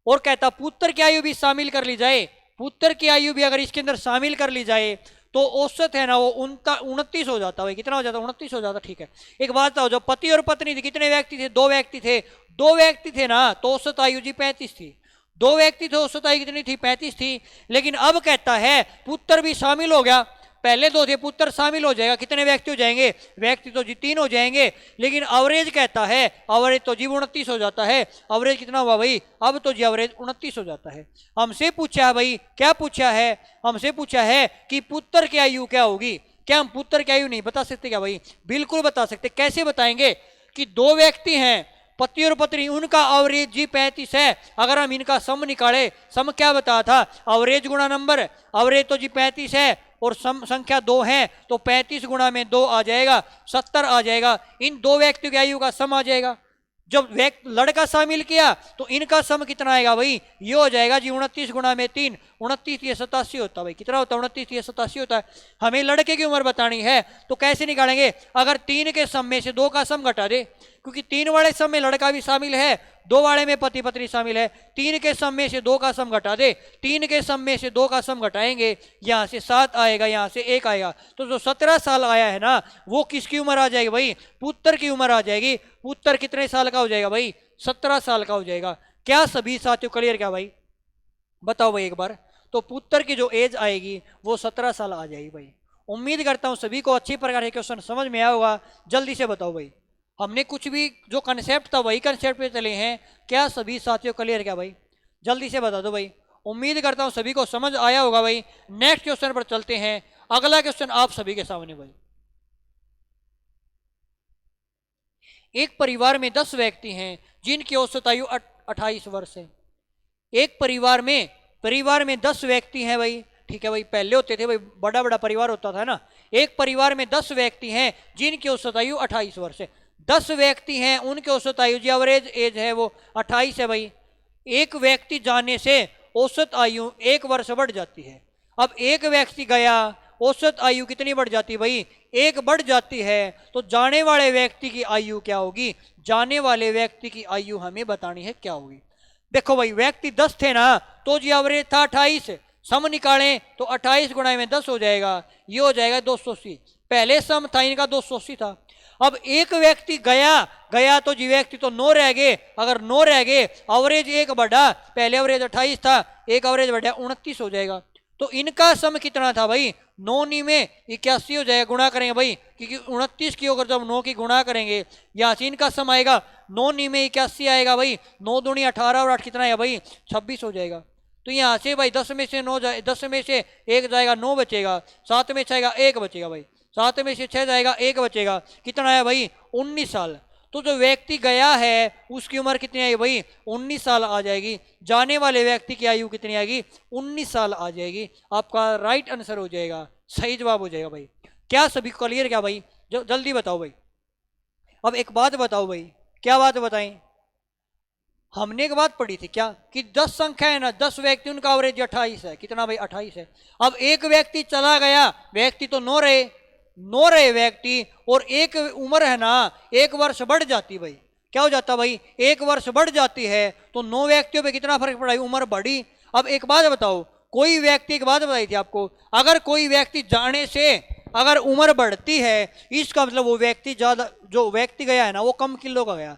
और कहता पुत्र की आयु भी शामिल कर ली जाए, पुत्र की आयु भी अगर इसके अंदर शामिल कर ली जाए तो औसत है ना वो उनका 29 हो जाता भाई। कितना हो जाता, 29 हो जाता। ठीक है, एक बात बताओ, जब पति और पत्नी थी कितने व्यक्ति थे, 2 व्यक्ति थे, 2 व्यक्ति थे ना, तो औसत आयु जी 35 थी। 2 व्यक्ति थे, औसत आयु कितनी थी 35 थी। लेकिन अब कहता है पुत्र भी शामिल हो गया, पहले 2 थे, पुत्र शामिल हो जाएगा, कितने व्यक्ति हो जाएंगे, व्यक्ति तो जी 3 हो जाएंगे। लेकिन एवरेज कहता है, एवरेज तो जी 29 हो जाता है। एवरेज कितना हुआ भाई, अब तो जी एवरेज 29 हो जाता है। हमसे पूछा है भाई, क्या पूछा है, हमसे पूछा है कि पुत्र की आयु क्या होगी। क्या हम पुत्र की आयु नहीं बता सकते क्या भाई, बिल्कुल बता सकते। कैसे बताएंगे कि 2 व्यक्ति हैं, पति और पत्नी, उनका एवरेज जी 35 है। अगर हम इनका सम निकाले, सम क्या बताया था, एवरेज गुणा नंबर, एवरेज तो जी 35 है, और संख्या 2 है तो 35 गुणा में 2 आ जाएगा 70 आ जाएगा। इन दो व्यक्तियों की आयु का सम आ जाएगा। जब लड़का शामिल किया तो इनका सम कितना आएगा भाई, ये हो जाएगा जी 29 गुणा में 3, 29 ये 87 होता है भाई। कितना होता है, 29 ये 87 होता है। हमें लड़के की उम्र बतानी है तो कैसे निकालेंगे, अगर 3 के सम में से 2 का सम घटा दे, क्योंकि 3 वाले सम में लड़का भी शामिल है, 2 वाले में पति पत्नी शामिल है। 3 के सम में से 2 का सम घटा दे, 3 के सम में से 2 का सम घटाएंगे, यहाँ से 7 आएगा, यहाँ से 1 आएगा, तो जो 17 साल आया है ना वो किसकी उम्र आ जाएगी भाई, पुत्र की उम्र आ जाएगी। पुत्र कितने साल का हो जाएगा भाई, 17 साल का हो जाएगा। क्या सभी साथियों क्लियर क्या भाई, बताओ भाई एक बार। तो पुत्र की जो एज आएगी वो 17 साल आ जाएगी भाई। उम्मीद करता हूं सभी को अच्छी प्रकार के क्वेश्चन समझ में आया होगा। जल्दी से बताओ भाई, हमने कुछ भी जो कंसेप्ट था वही कंसेप्ट पे चले हैं। क्या सभी साथियों क्लियर क्या भाई, जल्दी से बता दो भाई। उम्मीद करता हूं सभी को समझ आया होगा भाई। नेक्स्ट क्वेश्चन पर चलते हैं। अगला क्वेश्चन आप सभी के सामने भाई। एक परिवार में 10 व्यक्ति हैं जिनकी औसत आयु 28 वर्ष है। एक परिवार में 10 व्यक्ति हैं भाई, ठीक है भाई। पहले होते थे भाई, बड़ा बड़ा परिवार होता था ना। एक परिवार में 10 व्यक्ति हैं जिनकी औसत आयु 28 वर्ष है। 10 व्यक्ति हैं, उनकी औसत आयु जो एवरेज एज है वो 28 है भाई। एक व्यक्ति जाने से औसत आयु 1 वर्ष बढ़ जाती है। अब एक व्यक्ति गया, औसत आयु कितनी बढ़ जाती है भाई, 1 बढ़ जाती है। तो जाने वाले व्यक्ति की आयु क्या होगी, जाने वाले व्यक्ति की आयु हमें बतानी है क्या होगी। देखो भाई, व्यक्ति 10 थे ना तो जी एवरेज था 28, सम निकालें तो 28 गुणा में 10 हो जाएगा, ये हो जाएगा 280। पहले सम था इनका 280 था। अब एक व्यक्ति गया तो जी व्यक्ति तो 9 रह गए। अगर 9 रह गए, एवरेज 1 बढ़ा, पहले एवरेज 28 था, एक एवरेज बढ़ा 29 हो जाएगा। तो इनका सम कितना था भाई, 9 नी में 81 हो जाएगा। गुणा करेंगे भाई, क्योंकि 29 की होकर जब 9 की गुणा करेंगे यहाँ से इनका सम आएगा 9 नी में 81 आएगा भाई। 9 दूनी 18 और 8 कितना है भाई, 26 हो जाएगा। तो यहाँ से भाई 10 में से 9 जाए, 10 में से 1 जाएगा, 9 बचेगा। 7 में 6 1 बचेगा भाई, 7 में से 6 जाएगा, 1 बचेगा। कितना है भाई, 19 साल। तो जो व्यक्ति गया है उसकी उम्र कितनी आएगी भाई, 19 साल आ जाएगी। जाने वाले व्यक्ति की आयु कितनी आएगी, 19 साल आ जाएगी। आपका राइट आंसर हो जाएगा, सही जवाब हो जाएगा भाई। क्या सभी क्लियर क्या भाई, जल्दी बताओ भाई। अब एक बात बताओ भाई, क्या बात बताएं, हमने एक बात पढ़ी थी क्या कि 10 संख्या है ना, 10 व्यक्ति, उनका एवरेज 28 है। कितना भाई, 28 है। अब एक व्यक्ति चला गया, व्यक्ति तो 9 रहे व्यक्ति, और एक उम्र है ना 1 वर्ष बढ़ जाती भाई। क्या हो जाता भाई, 1 वर्ष बढ़ जाती है। तो 9 व्यक्तियों पे कितना फर्क पड़ा, उम्र बढ़ी। अब एक बात बताओ, कोई व्यक्ति, एक बात बताई थी आपको, अगर कोई व्यक्ति जाने से अगर उम्र बढ़ती है, इसका मतलब वो व्यक्ति ज्यादा, जो व्यक्ति गया है ना वो कम किलो का गया।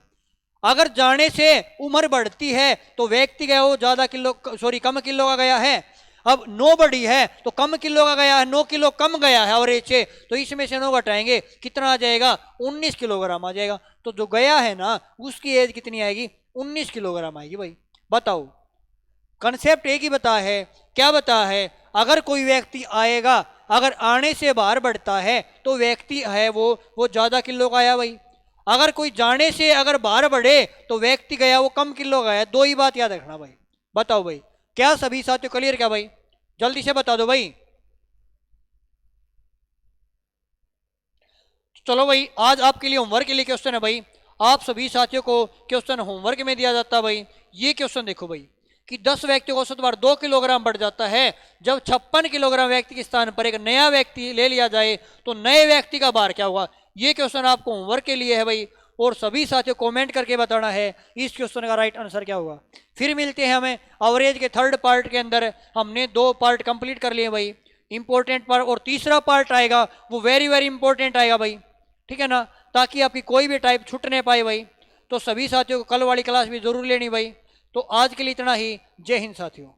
अगर जाने से उम्र बढ़ती है तो व्यक्ति गया वो ज्यादा किलो, सॉरी कम किलो का गया है। अब 9 बढ़ी है तो कम किलो का गया है, 9 किलो कम गया है एवरेज से, तो इसमें से 9 घटाएंगे, कितना आ जाएगा, 19 किलोग्राम आ जाएगा। तो जो गया है ना उसकी एज कितनी आएगी, 19 किलोग्राम आएगी भाई। बताओ, कंसेप्ट एक ही बता है, क्या बता है, अगर कोई व्यक्ति आएगा, अगर आने से बाहर बढ़ता है तो व्यक्ति है वो ज्यादा किलो का आया भाई। अगर कोई जाने से अगर बाहर बढ़े तो व्यक्ति गया वो कम किलो का है। 2 ही बात याद रखना भाई। बताओ भाई, क्या सभी साथियों क्लियर क्या भाई, जल्दी से बता दो भाई। चलो भाई, आज आपके लिए होमवर्क के लिए क्वेश्चन है भाई। आप सभी साथियों को क्वेश्चन होमवर्क में दिया जाता है भाई। ये क्वेश्चन देखो भाई कि 10 व्यक्तियों का औसत भार 2 किलोग्राम बढ़ जाता है। जब 56 किलोग्राम व्यक्ति के स्थान पर एक नया व्यक्ति ले लिया जाए तो नए व्यक्ति का भार क्या होगा। ये क्वेश्चन आपको होमवर्क के लिए है भाई, और सभी साथियों कमेंट करके बताना है इस क्वेश्चन का राइट आंसर क्या होगा। फिर मिलते हैं हमें एवरेज के 3rd पार्ट के अंदर। हमने 2 पार्ट कंप्लीट कर लिए भाई, इंपॉर्टेंट पार्ट, और तीसरा पार्ट आएगा वो वेरी वेरी इंपॉर्टेंट आएगा भाई, ठीक है ना, ताकि आपकी कोई भी टाइप छूट नहीं पाए भाई। तो सभी साथियों को कल वाली क्लास भी जरूर लेनी भाई। तो आज के लिए इतना ही। जय हिंद साथियों।